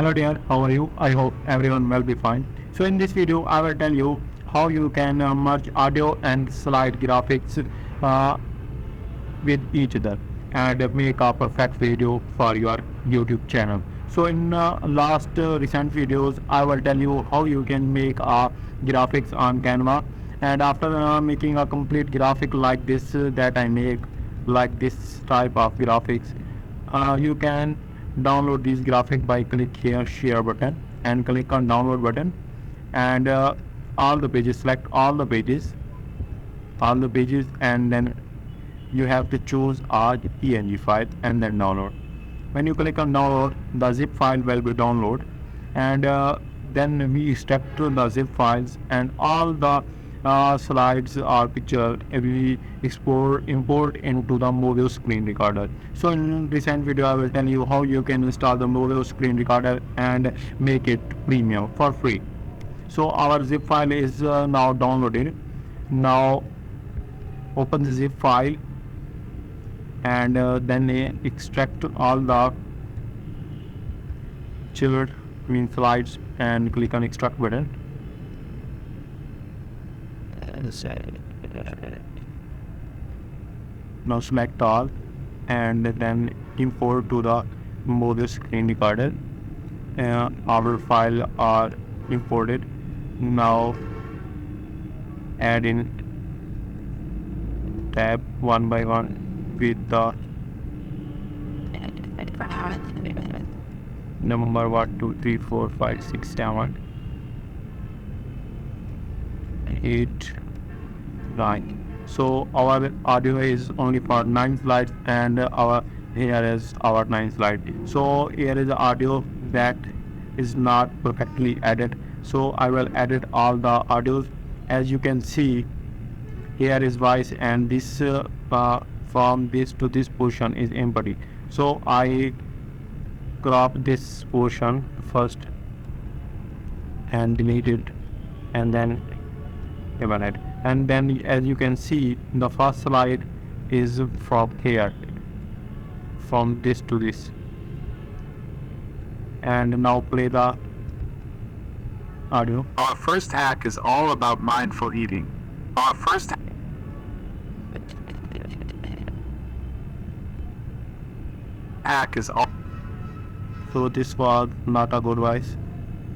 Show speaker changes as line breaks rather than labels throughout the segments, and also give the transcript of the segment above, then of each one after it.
Hello dear, how are you? I hope everyone will be fine. So in this video, I will tell you how you can merge audio and slide graphics uh, with each other and make a perfect video for your YouTube channel. So in last recent videos, I will tell you how you can make graphics on Canva, and after making a complete graphic like this that I make, like this type of graphics, you can download this graphic by click here share button and click on download button, and all the pages, select all the pages, and then you have to choose a png file and then download. When you click on download, the zip file will be downloaded, and then we extract the zip files and all the slides or picture we import into the movie screen recorder. So in recent video, I will tell you how you can install the movie screen recorder and make it premium for free. So our zip file is now downloaded. Now open the zip file, and then extract all the chilled slides and click on extract button. Now select all and then import to the movie screen recorder. Our file are imported. Now add in tab one by one with the number 1 2 3 4 5 6 7 8 9. So our audio is only for 9 slides, and our here is our 9 slide. So here is the audio that is not perfectly added, so I will edit all the audios. As you can see, here is voice, and this from this to this portion is empty, so I crop this portion first and delete it, and then even it. And then as you can see, the first slide is from here, from this to this. And now play the audio.
Our first hack is all about mindful eating. Our first hack is all.
So this was not a good voice.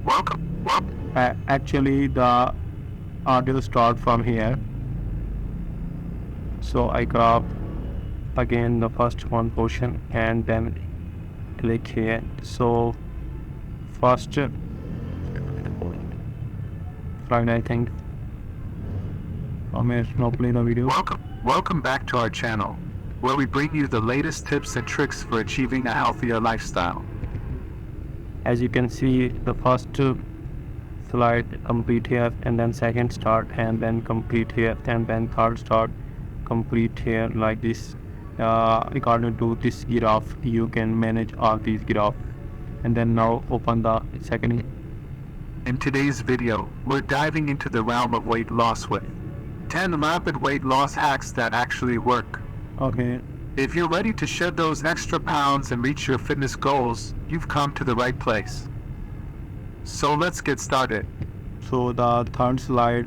Welcome.
Actually the audio start from here, so I crop again the first one portion and then click here. So first slide, I think, from here. Now play the video.
Welcome back to our channel, where we bring you the latest tips and tricks for achieving a healthier lifestyle.
As you can see, the first slide complete here, and then second start, and then complete here, and then third start, complete here, like this. According to this graph, you can manage all these graphs. And then now open the second.
In today's video, we're diving into the realm of weight loss with 10 rapid weight loss hacks that actually work.
Okay.
If you're ready to shed those extra pounds and reach your fitness goals, you've come to the right place. So let's get started.
So the third slide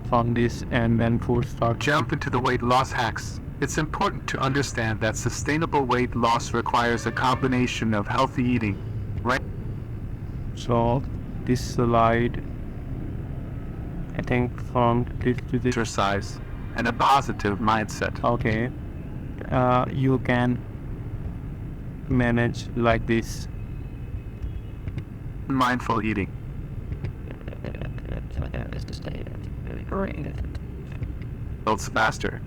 from this, and then fourth start.
Jump into the weight loss hacks. It's important to understand that sustainable weight loss requires a combination of healthy eating, right?
So this slide, I think, from this to this.
Exercise and a positive mindset.
Okay. You can manage like this.
Mindful eating. Builds faster.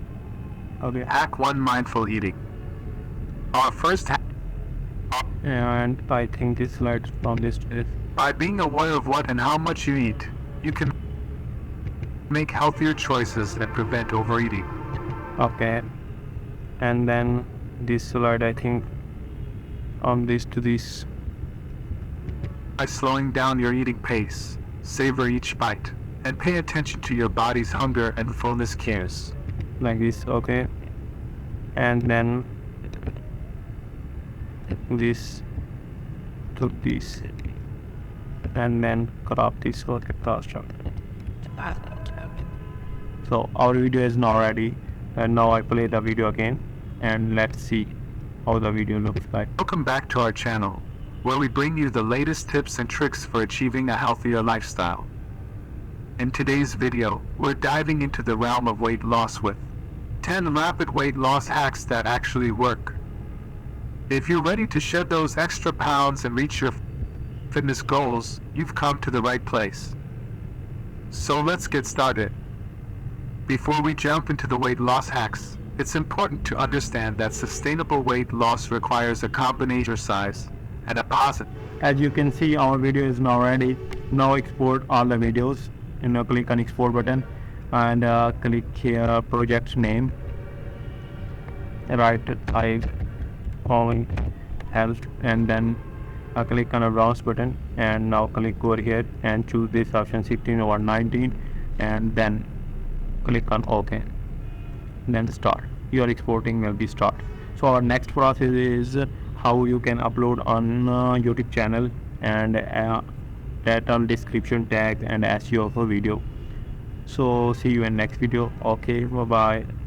Okay.
Hack 1: mindful eating. Our first hack.
And I think this slide from this to this.
By being aware of what and how much you eat, you can make healthier choices and prevent overeating.
Okay. And then this slide, I think, on this to this.
By slowing down your eating pace, savor each bite, and pay attention to your body's hunger and fullness cues.
Like this. Okay. And then this took this and then crop this for the custom. So our video is now ready, and now I play the video again and let's see how the video looks like.
Welcome back to our channel, where we bring you the latest tips and tricks for achieving a healthier lifestyle. In today's video, we're diving into the realm of weight loss with 10 rapid weight loss hacks that actually work. If you're ready to shed those extra pounds and reach your fitness goals, you've come to the right place. So let's get started. Before we jump into the weight loss hacks, it's important to understand that sustainable weight loss requires a combination of exercise and a positive.
As you can see, our video is now ready. Now export all the videos. Click on export button and click here project name. Right type following health, and then click on a browse button, and now click over here and choose this option 16/19, and then click on OK. Then start. Your exporting will be start. So our next process is how you can upload on YouTube channel and that on description tag and SEO of a video. So see you in next video. Okay, bye bye.